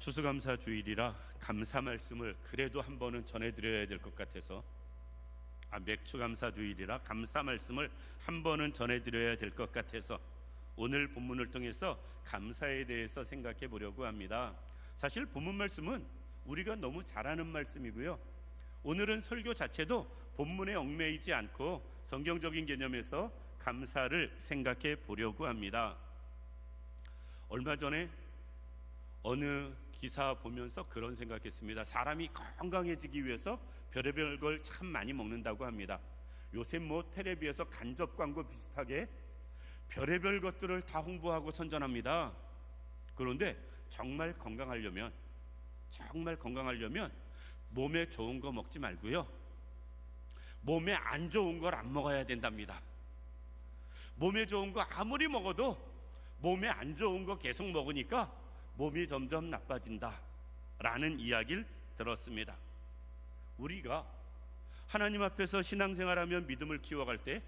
추수감사 주일이라 감사 말씀을 그래도 한 번은 전해드려야 될 것 같아서, 맥추감사 주일이라 감사 말씀을 한 번은 전해드려야 될 것 같아서 오늘 본문을 통해서 감사에 대해서 생각해 보려고 합니다. 사실 본문 말씀은 우리가 너무 잘 아는 말씀이고요, 오늘은 설교 자체도 본문에 얽매이지 않고 성경적인 개념에서 감사를 생각해 보려고 합니다. 얼마 전에 어느 기사 보면서 그런 생각했습니다. 사람이 건강해지기 위해서 별의별 걸 참 많이 먹는다고 합니다. 요새 텔레비에서 간접 광고 비슷하게 별의별 것들을 다 홍보하고 선전합니다. 그런데 정말 건강하려면 몸에 좋은 거 먹지 말고요, 몸에 안 좋은 걸 안 먹어야 된답니다. 몸에 좋은 거 아무리 먹어도 몸에 안 좋은 거 계속 먹으니까 몸이 점점 나빠진다 라는 이야기를 들었습니다. 우리가 하나님 앞에서 신앙생활하며 믿음을 키워갈 때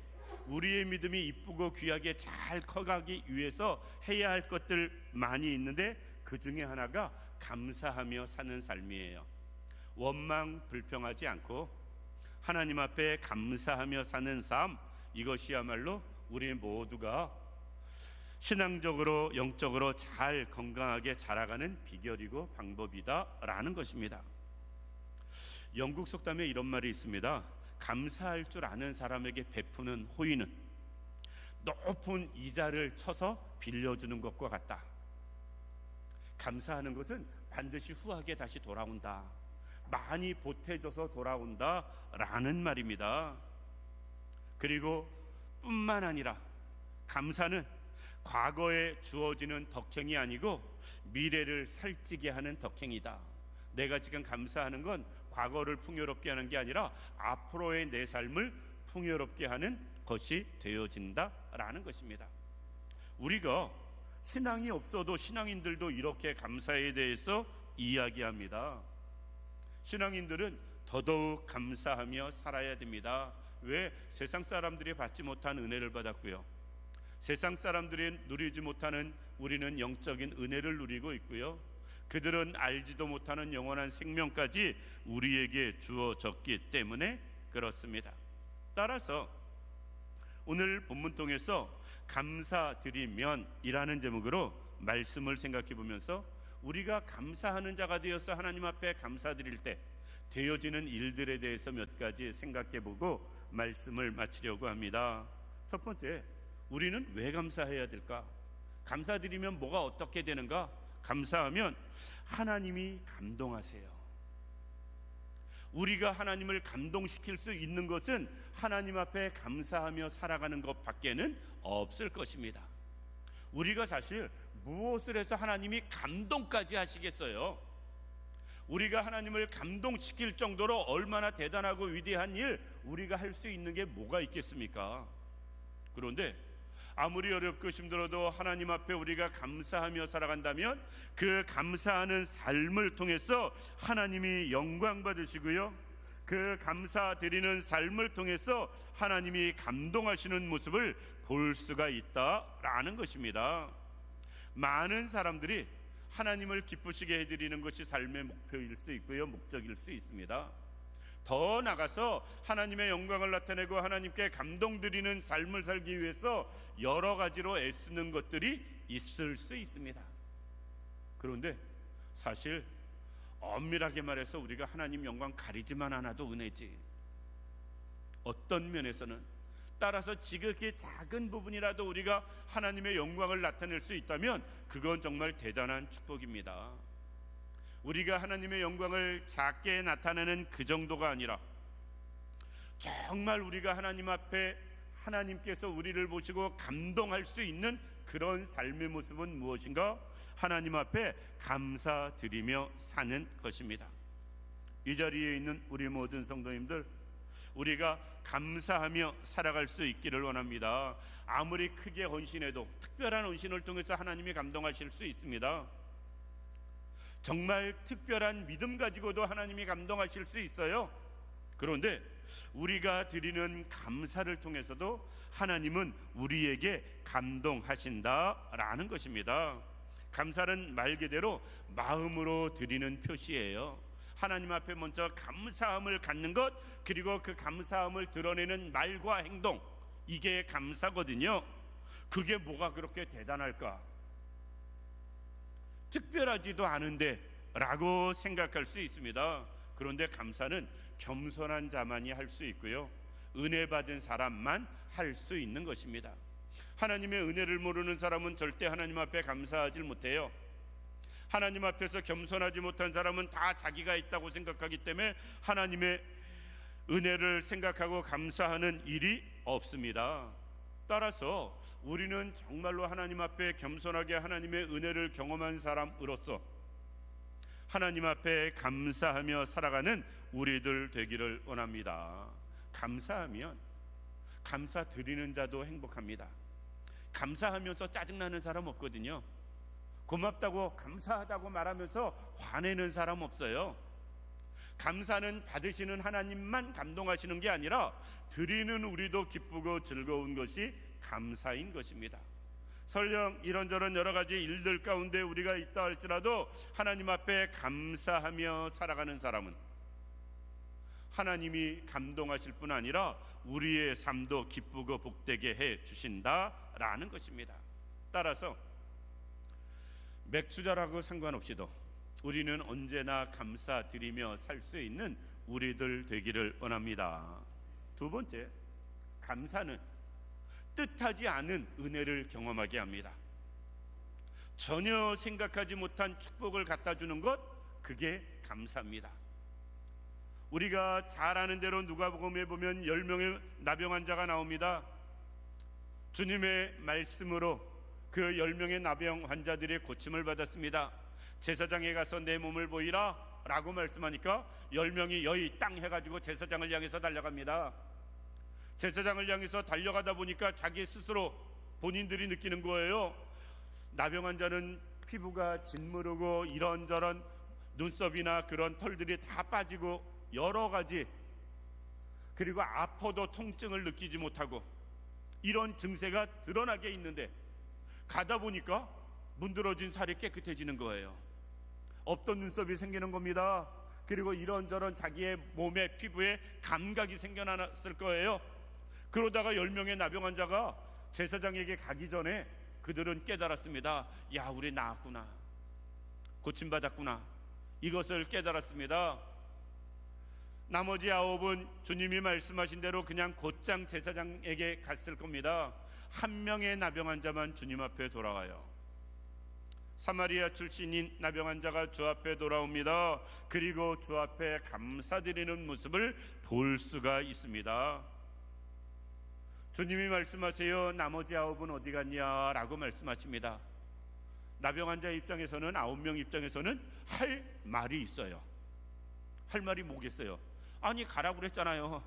우리의 믿음이 이쁘고 귀하게 잘 커가기 위해서 해야 할 것들 많이 있는데, 그 중에 하나가 감사하며 사는 삶이에요. 원망 불평하지 않고 하나님 앞에 감사하며 사는 삶, 이것이야말로 우리 모두가 신앙적으로 영적으로 잘 건강하게 자라가는 비결이고 방법이다라는 것입니다. 영국 속담에 이런 말이 있습니다. 감사할 줄 아는 사람에게 베푸는 호의는 높은 이자를 쳐서 빌려주는 것과 같다. 감사하는 것은 반드시 후하게 다시 돌아온다, 많이 보태져서 돌아온다 라는 말입니다. 그리고 뿐만 아니라 감사는 과거에 주어지는 덕행이 아니고 미래를 살찌게 하는 덕행이다. 내가 지금 감사하는 건 과거를 풍요롭게 하는 게 아니라 앞으로의 내 삶을 풍요롭게 하는 것이 되어진다라는 것입니다. 우리가 신앙이 없어도 신앙인들도 이렇게 감사에 대해서 이야기합니다. 신앙인들은 더더욱 감사하며 살아야 됩니다. 왜? 세상 사람들이 받지 못한 은혜를 받았고요, 세상 사람들이 누리지 못하는 우리는 영적인 은혜를 누리고 있고요, 그들은 알지도 못하는 영원한 생명까지 우리에게 주어졌기 때문에 그렇습니다. 따라서 오늘 본문 통해서 감사드리면이라는 제목으로 말씀을 생각해 보면서 우리가 감사하는 자가 되어서 하나님 앞에 감사드릴 때 되어지는 일들에 대해서 몇 가지 생각해 보고 말씀을 마치려고 합니다. 첫 번째, 우리는 왜 감사해야 될까? 감사드리면 뭐가 어떻게 되는가? 감사하면 하나님이 감동하세요. 우리가 하나님을 감동시킬 수 있는 것은 하나님 앞에 감사하며 살아가는 것 밖에는 없을 것입니다. 우리가 사실 무엇을 해서 하나님이 감동까지 하시겠어요? 우리가 하나님을 감동시킬 정도로 얼마나 대단하고 위대한 일 우리가 할 수 있는 게 뭐가 있겠습니까? 그런데 아무리 어렵고 힘들어도 하나님 앞에 우리가 감사하며 살아간다면 그 감사하는 삶을 통해서 하나님이 영광 받으시고요, 그 감사드리는 삶을 통해서 하나님이 감동하시는 모습을 볼 수가 있다라는 것입니다. 많은 사람들이 하나님을 기쁘시게 해드리는 것이 삶의 목표일 수 있고요, 목적일 수 있습니다. 더 나가서 하나님의 영광을 나타내고 하나님께 감동드리는 삶을 살기 위해서 여러 가지로 애쓰는 것들이 있을 수 있습니다. 그런데 사실 엄밀하게 말해서 우리가 하나님 영광 가리지만 않아도 은혜지, 어떤 면에서는 따라서 지극히 작은 부분이라도 우리가 하나님의 영광을 나타낼 수 있다면 그건 정말 대단한 축복입니다. 우리가 하나님의 영광을 작게 나타내는 그 정도가 아니라 정말 우리가 하나님 앞에 하나님께서 우리를 보시고 감동할 수 있는 그런 삶의 모습은 무엇인가? 하나님 앞에 감사드리며 사는 것입니다. 이 자리에 있는 우리 모든 성도님들, 우리가 감사하며 살아갈 수 있기를 원합니다. 아무리 크게 헌신해도 특별한 헌신을 통해서 하나님이 감동하실 수 있습니다. 정말 특별한 믿음 가지고도 하나님이 감동하실 수 있어요. 그런데 우리가 드리는 감사를 통해서도 하나님은 우리에게 감동하신다라는 것입니다. 감사는 말 그대로 마음으로 드리는 표시예요. 하나님 앞에 먼저 감사함을 갖는 것, 그리고 그 감사함을 드러내는 말과 행동, 이게 감사거든요. 그게 뭐가 그렇게 대단할까? 특별하지도 않은데 라고 생각할 수 있습니다. 그런데 감사는 겸손한 자만이 할 수 있고요, 은혜 받은 사람만 할 수 있는 것입니다. 하나님의 은혜를 모르는 사람은 절대 하나님 앞에 감사하지 못해요. 하나님 앞에서 겸손하지 못한 사람은 다 자기가 있다고 생각하기 때문에 하나님의 은혜를 생각하고 감사하는 일이 없습니다. 따라서 우리는 정말로 하나님 앞에 겸손하게 하나님의 은혜를 경험한 사람으로서 하나님 앞에 감사하며 살아가는 우리들 되기를 원합니다. 감사하면 감사 드리는 자도 행복합니다. 감사하면서 짜증나는 사람 없거든요. 고맙다고 감사하다고 말하면서 화내는 사람 없어요. 감사는 받으시는 하나님만 감동하시는 게 아니라 드리는 우리도 기쁘고 즐거운 것이 감사인 것입니다. 설령 이런저런 여러 가지 일들 가운데 우리가 있다 할지라도 하나님 앞에 감사하며 살아가는 사람은 하나님이 감동하실 뿐 아니라 우리의 삶도 기쁘고 복되게 해 주신다라는 것입니다. 따라서 맥주자라고 상관없이도 우리는 언제나 감사드리며 살 수 있는 우리들 되기를 원합니다. 두 번째, 감사는 뜻하지 않은 은혜를 경험하게 합니다. 전혀 생각하지 못한 축복을 갖다 주는 것, 그게 감사입니다. 우리가 잘 아는 대로 누가복음에 보면 10명의 나병 환자가 나옵니다. 주님의 말씀으로 그 10명의 나병 환자들이 고침을 받았습니다. 제사장에 가서 내 몸을 보이라 라고 말씀하니까 10명이 여의 땅 해가지고 제사장을 향해서 달려갑니다. 제사장을 향해서 달려가다 보니까 자기 스스로 본인들이 느끼는 거예요. 나병 환자는 피부가 짓무르고 이런저런 눈썹이나 그런 털들이 다 빠지고 여러 가지, 그리고 아파도 통증을 느끼지 못하고 이런 증세가 드러나게 있는데 가다 보니까 문드러진 살이 깨끗해지는 거예요. 없던 눈썹이 생기는 겁니다. 그리고 이런저런 자기의 몸에 피부에 감각이 생겨났을 거예요. 그러다가 10명의 나병 환자가 제사장에게 가기 전에 그들은 깨달았습니다. 야, 우리 나았구나, 고침받았구나, 이것을 깨달았습니다. 나머지 9은 주님이 말씀하신 대로 그냥 곧장 제사장에게 갔을 겁니다. 한 명의 나병 환자만 주님 앞에 돌아와요. 사마리아 출신인 나병 환자가 주 앞에 돌아옵니다. 그리고 주 앞에 감사드리는 모습을 볼 수가 있습니다. 주님이 말씀하세요. 나머지 9은 어디 갔냐 라고 말씀하십니다. 나병 환자 입장에서는, 9명 입장에서는 할 말이 있어요. 할 말이 뭐겠어요? 아니, 가라고 그랬잖아요.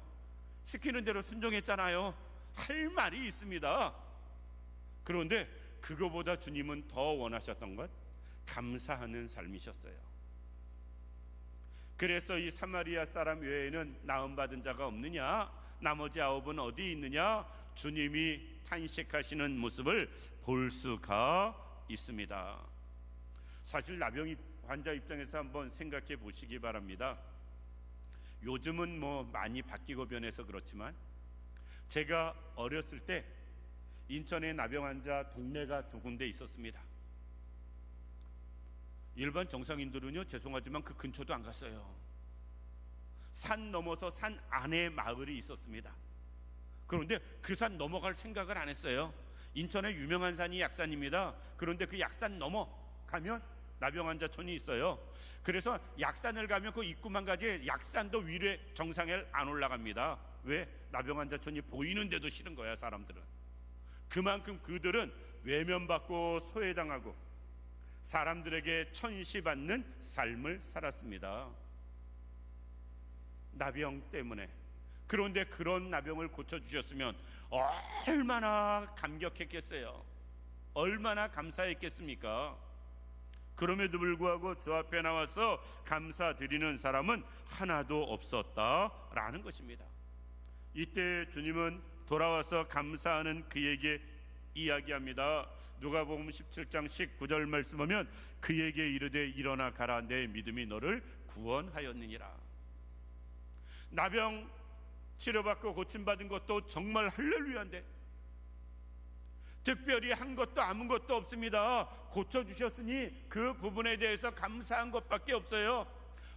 시키는 대로 순종했잖아요. 할 말이 있습니다. 그런데 그거보다 주님은 더 원하셨던 것, 감사하는 삶이셨어요. 그래서 이 사마리아 사람 외에는 나음받은 자가 없느냐, 나머지 9은 어디 있느냐, 주님이 탄식하시는 모습을 볼 수가 있습니다. 사실 나병 환자 입장에서 한번 생각해 보시기 바랍니다. 요즘은 뭐 많이 바뀌고 변해서 그렇지만 제가 어렸을 때 인천에 나병 환자 동네가 2군데 있었습니다. 일반 정상인들은요, 죄송하지만 그 근처도 안 갔어요. 산 넘어서 산 안에 마을이 있었습니다. 그런데 그 산 넘어갈 생각을 안 했어요. 인천에 유명한 산이 약산입니다. 그런데 그 약산 넘어가면 나병 환자촌이 있어요. 그래서 약산을 가면 그 입구만 가지 약산도 위에 정상에 안 올라갑니다. 왜? 나병 환자촌이 보이는데도 싫은 거야, 사람들은. 그만큼 그들은 외면받고 소외당하고 사람들에게 천시받는 삶을 살았습니다. 나병 때문에. 그런데 그런 나병을 고쳐주셨으면 얼마나 감격했겠어요. 얼마나 감사했겠습니까? 그럼에도 불구하고 주 앞에 나와서 감사드리는 사람은 하나도 없었다라는 것입니다. 이때 주님은 돌아와서 감사하는 그에게 이야기합니다. 누가복음 17장 19절 말씀 보면 그에게 이르되 일어나 가라 내 믿음이 너를 구원하였느니라. 나병 치료받고 고침받은 것도 정말 할렐루야인데 특별히 한 것도 아무 것도 없습니다. 고쳐주셨으니 그 부분에 대해서 감사한 것밖에 없어요.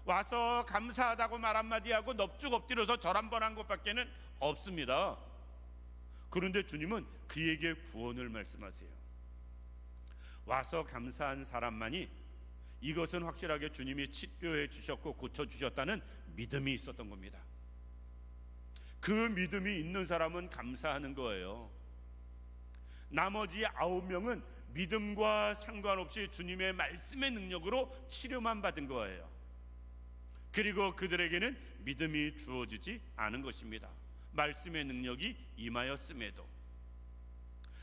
와서 감사하다고 말 한마디 하고 넙죽 엎드려서 절 한번 한 것밖에는 없습니다. 그런데 주님은 그에게 구원을 말씀하세요. 와서 감사한 사람만이 이것은 확실하게 주님이 치료해 주셨고 고쳐주셨다는 믿음이 있었던 겁니다. 그 믿음이 있는 사람은 감사하는 거예요. 나머지 9명은 믿음과 상관없이 주님의 말씀의 능력으로 치료만 받은 거예요. 그리고 그들에게는 믿음이 주어지지 않은 것입니다. 말씀의 능력이 임하였음에도.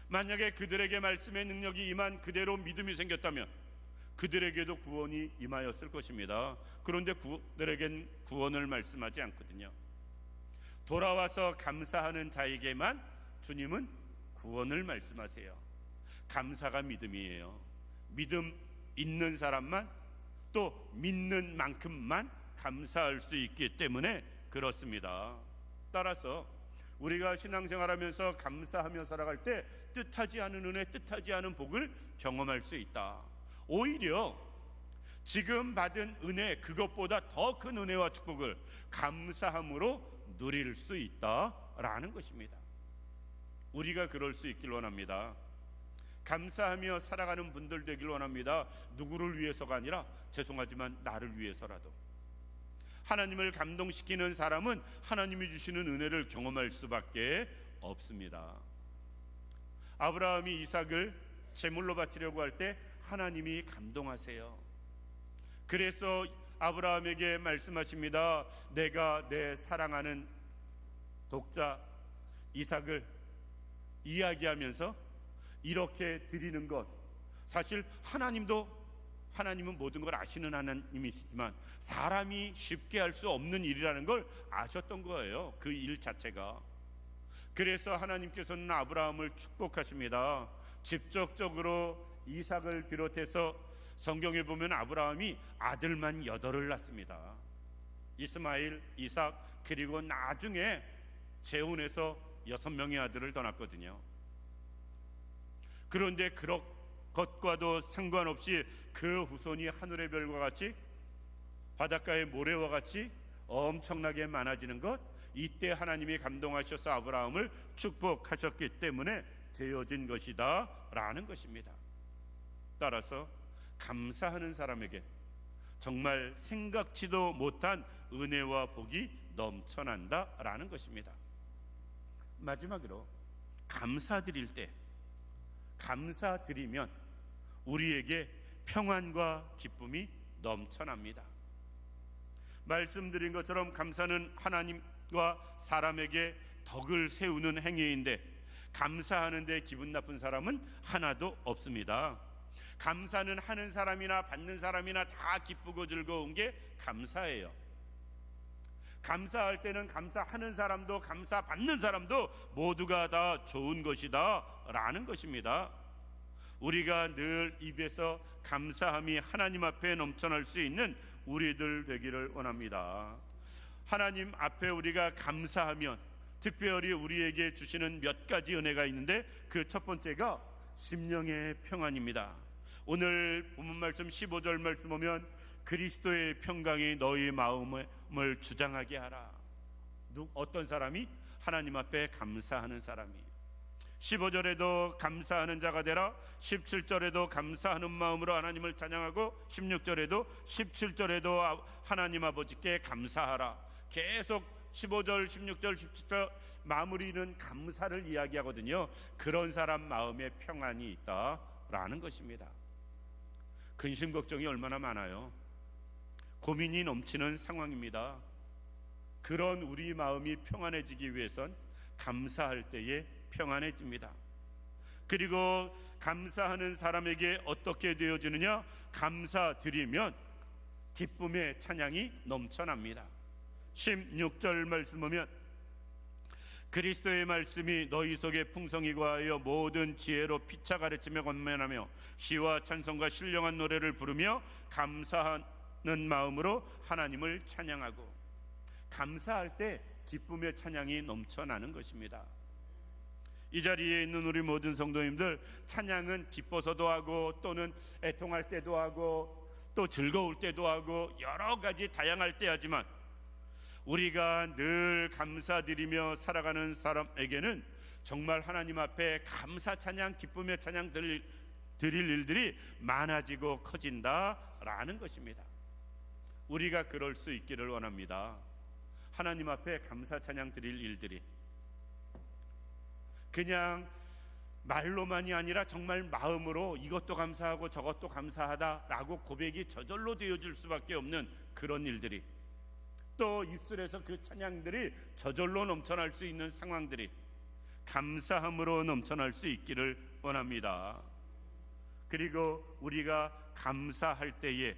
만약에 그들에게 말씀의 능력이 임한 그대로 믿음이 생겼다면 그들에게도 구원이 임하였을 것입니다. 그런데 그들에겐 구원을 말씀하지 않거든요. 돌아와서 감사하는 자에게만 주님은 구원을 말씀하세요. 감사가 믿음이에요. 믿음 있는 사람만 또 믿는 만큼만 감사할 수 있기 때문에 그렇습니다. 따라서 우리가 신앙생활하면서 감사하며 살아갈 때 뜻하지 않은 은혜, 뜻하지 않은 복을 경험할 수 있다. 오히려 지금 받은 은혜, 그것보다 더 큰 은혜와 축복을 감사함으로 누릴 수 있다라는 것입니다. 우리가 그럴 수 있길 원합니다. 감사하며 살아가는 분들 되길 원합니다. 누구를 위해서가 아니라 죄송하지만 나를 위해서라도. 하나님을 감동시키는 사람은 하나님이 주시는 은혜를 경험할 수밖에 없습니다. 아브라함이 이삭을 제물로 바치려고 할 때 하나님이 감동하세요. 그래서 아브라함에게 말씀하십니다. 내가 내 사랑하는 독자 이삭을 이야기하면서 이렇게 드리는 것, 사실 하나님은 모든 걸 아시는 하나님이시지만 사람이 쉽게 할 수 없는 일이라는 걸 아셨던 거예요. 그 일 자체가. 그래서 하나님께서는 아브라함을 축복하십니다. 직접적으로 이삭을 비롯해서 성경에 보면 아브라함이 아들만 8을 낳습니다. 이스마엘, 이삭, 그리고 나중에 재혼해서 6명의 아들을 더 낳거든요. 그런데 그것과도 상관없이 그 후손이 하늘의 별과 같이 바닷가의 모래와 같이 엄청나게 많아지는 것, 이때 하나님이 감동하셔서 아브라함을 축복하셨기 때문에 되어진 것이다 라는 것입니다. 따라서 감사하는 사람에게 정말 생각지도 못한 은혜와 복이 넘쳐난다 라는 것입니다. 마지막으로 감사드릴 때, 감사드리면 우리에게 평안과 기쁨이 넘쳐납니다. 말씀드린 것처럼 감사는 하나님과 사람에게 덕을 세우는 행위인데 감사하는데 기분 나쁜 사람은 하나도 없습니다. 감사는 하는 사람이나 받는 사람이나 다 기쁘고 즐거운 게 감사예요. 감사할 때는 감사하는 사람도 감사받는 사람도 모두가 다 좋은 것이다 라는 것입니다. 우리가 늘 입에서 감사함이 하나님 앞에 넘쳐날 수 있는 우리들 되기를 원합니다. 하나님 앞에 우리가 감사하면 특별히 우리에게 주시는 몇 가지 은혜가 있는데 그 첫 번째가 심령의 평안입니다. 오늘 본문 말씀 15절 말씀 보면 그리스도의 평강이 너희 마음을 주장하게 하라. 어떤 사람이? 하나님 앞에 감사하는 사람이. 15절에도 감사하는 자가 되라. 17절에도 감사하는 마음으로 하나님을 찬양하고 16절에도 17절에도 하나님 아버지께 감사하라. 계속 15절, 16절, 17절 마무리는 감사를 이야기하거든요. 그런 사람 마음에 평안이 있다라는 것입니다. 근심 걱정이 얼마나 많아요. 고민이 넘치는 상황입니다. 그런 우리 마음이 평안해지기 위해선 감사할 때에 평안해집니다. 그리고 감사하는 사람에게 어떻게 되어지느냐? 감사드리면 기쁨의 찬양이 넘쳐납니다. 16절 말씀 보면 그리스도의 말씀이 너희 속에 풍성히 거하여 모든 지혜로 피차 가르치며 권면하며 시와 찬송과 신령한 노래를 부르며 감사하는 마음으로 하나님을 찬양하고. 감사할 때 기쁨의 찬양이 넘쳐나는 것입니다. 이 자리에 있는 우리 모든 성도님들, 찬양은 기뻐서도 하고 또는 애통할 때도 하고 또 즐거울 때도 하고 여러 가지 다양할 때 하지만, 우리가 늘 감사드리며 살아가는 사람에게는 정말 하나님 앞에 감사 찬양, 기쁨의 찬양 드릴 일들이 많아지고 커진다라는 것입니다. 우리가 그럴 수 있기를 원합니다. 하나님 앞에 감사 찬양 드릴 일들이 그냥 말로만이 아니라 정말 마음으로 이것도 감사하고 저것도 감사하다라고 고백이 저절로 되어질 수밖에 없는 그런 일들이, 또 입술에서 그 찬양들이 저절로 넘쳐날 수 있는 상황들이 감사함으로 넘쳐날 수 있기를 원합니다. 그리고 우리가 감사할 때에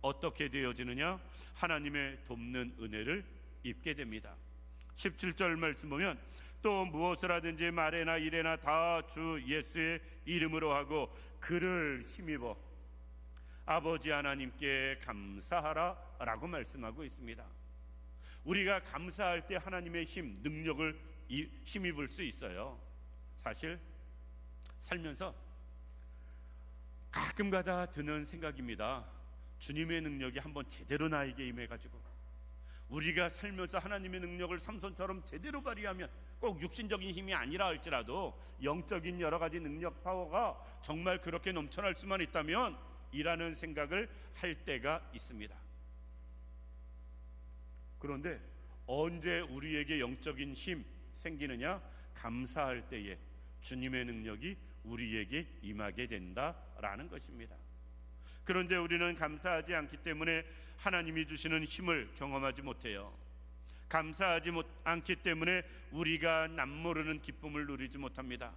어떻게 되어지느냐? 하나님의 돕는 은혜를 입게 됩니다. 17절 말씀 보면 또 무엇을 하든지 말에나 일에나 다 주 예수의 이름으로 하고 그를 힘입어 아버지 하나님께 감사하라 라고 말씀하고 있습니다. 우리가 감사할 때 하나님의 힘, 능력을 힘입을 수 있어요. 사실 살면서 가끔가다 드는 생각입니다. 주님의 능력이 한번 제대로 나에게 임해가지고 우리가 살면서 하나님의 능력을 삼손처럼 제대로 발휘하면, 꼭 육신적인 힘이 아니라 할지라도 영적인 여러 가지 능력, 파워가 정말 그렇게 넘쳐날 수만 있다면 이라는 생각을 할 때가 있습니다. 그런데 언제 우리에게 영적인 힘 생기느냐? 감사할 때에 주님의 능력이 우리에게 임하게 된다라는 것입니다. 그런데 우리는 감사하지 않기 때문에 하나님이 주시는 힘을 경험하지 못해요. 감사하지 않기 때문에 우리가 남모르는 기쁨을 누리지 못합니다.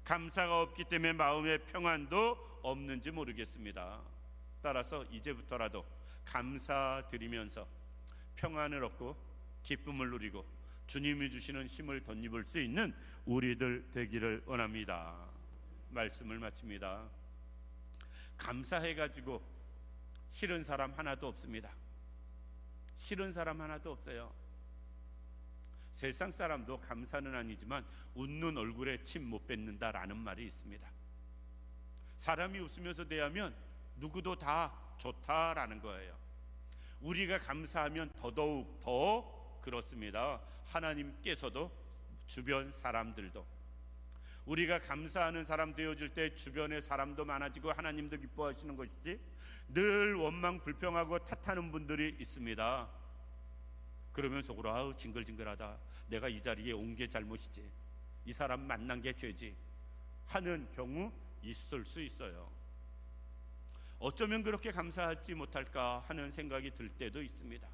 감사가 없기 때문에 마음의 평안도 없는지 모르겠습니다. 따라서 이제부터라도 감사드리면서 평안을 얻고 기쁨을 누리고 주님이 주시는 힘을 덧입을 수 있는 우리들 되기를 원합니다. 말씀을 마칩니다. 감사해가지고 싫은 사람 하나도 없습니다. 싫은 사람 하나도 없어요. 세상 사람도 감사는 아니지만 웃는 얼굴에 침 못 뱉는다라는 말이 있습니다. 사람이 웃으면서 대하면 누구도 다 좋다라는 거예요. 우리가 감사하면 더더욱 더 그렇습니다. 하나님께서도 주변 사람들도. 우리가 감사하는 사람 되어질 때 주변의 사람도 많아지고 하나님도 기뻐하시는 것이지, 늘 원망 불평하고 탓하는 분들이 있습니다. 그러면 속으로 아우 징글징글하다, 내가 이 자리에 온 게 잘못이지, 이 사람 만난 게 죄지 하는 경우 있을 수 있어요. 어쩌면 그렇게 감사하지 못할까 하는 생각이 들 때도 있습니다.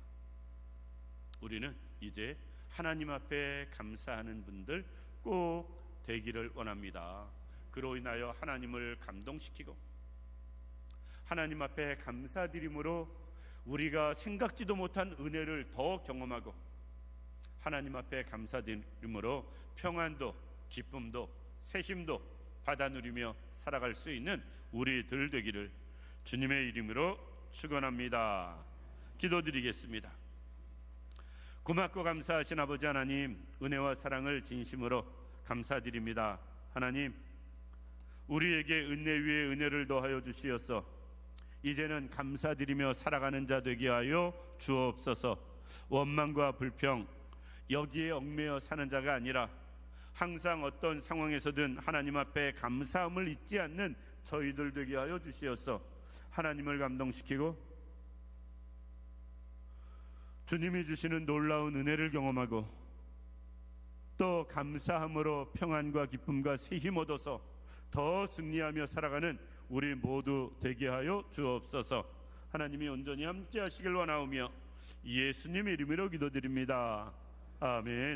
우리는 이제 하나님 앞에 감사하는 분들 꼭 되기를 원합니다. 그로 인하여 하나님을 감동시키고 하나님 앞에 감사드림으로 우리가 생각지도 못한 은혜를 더 경험하고 하나님 앞에 감사드림으로 평안도 기쁨도 새힘도 받아 누리며 살아갈 수 있는 우리들 되기를 주님의 이름으로 축원합니다. 기도드리겠습니다. 고맙고 감사하신 아버지 하나님, 은혜와 사랑을 진심으로 감사드립니다. 하나님, 우리에게 은혜 위에 은혜를 더하여 주시어서 이제는 감사드리며 살아가는 자 되게 하여 주옵소서. 원망과 불평 여기에 얽매여 사는 자가 아니라 항상 어떤 상황에서든 하나님 앞에 감사함을 잊지 않는 저희들 되게 하여 주시어서 하나님을 감동시키고 주님이 주시는 놀라운 은혜를 경험하고 또 감사함으로 평안과 기쁨과 새 힘 얻어서 더 승리하며 살아가는 우리 모두 되게 하여 주옵소서. 하나님이 온전히 함께 하시길 원하오며 예수님 이름으로 기도드립니다. 아멘.